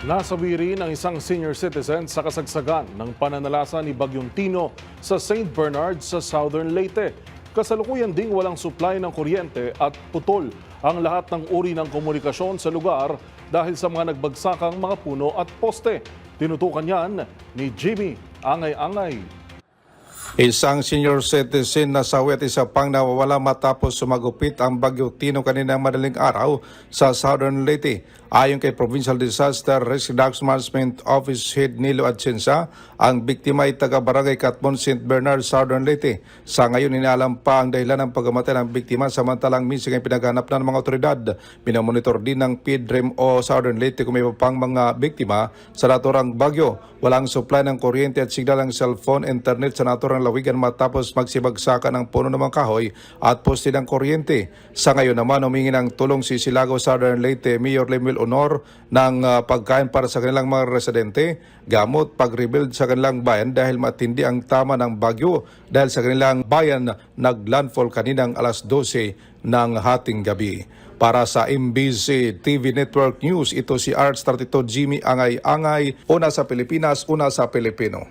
Nasawi rin ang isang senior citizen sa kasagsagan ng pananalasa ni Bagyong Tino sa St. Bernard sa Southern Leyte. Kasalukuyan ding walang supply ng kuryente at putol ang lahat ng uri ng komunikasyon sa lugar dahil sa mga nagbagsakang mga puno at poste. Tinutukan yan ni Jimmy Angay-Angay. Isang senior citizen na sawi at isa pang nawawala matapos sumagupit ang Bagyo Tino kaninang madaling araw sa Southern Leyte. Ayon kay Provincial Disaster Risk Reduction Management Office Head Nilo Atienza, ang biktima ay taga-barangay Katmon, St. Bernard, Southern Leyte. Sa ngayon, inaalam pa ang dahilan ng pagkamatay ng biktima samantalang minsan ay pinaghanap na ng mga otoridad. Minamonitor din ng PDREM o Southern Leyte kung may pang mga biktima sa naturang bagyo. Walang supply ng kuryente at signal ng cellphone, internet sa naturang lawigan matapos magsibagsakan ng puno ng mga kahoy at poste ng kuryente. Sa ngayon naman, humingi ng tulong si Silago Southern Leyte Mayor Lemuel Honor ng pagkain para sa kanilang mga residente, gamot, pag-rebuild sa kanilang bayan dahil matindi ang tama ng bagyo dahil sa kanilang bayan naglandfall kaninang alas 12 ng hating gabi. Para sa MBC TV Network News, ito si Arts 32 Jimmy Angay-Angay, una sa Pilipinas, una sa Pilipino.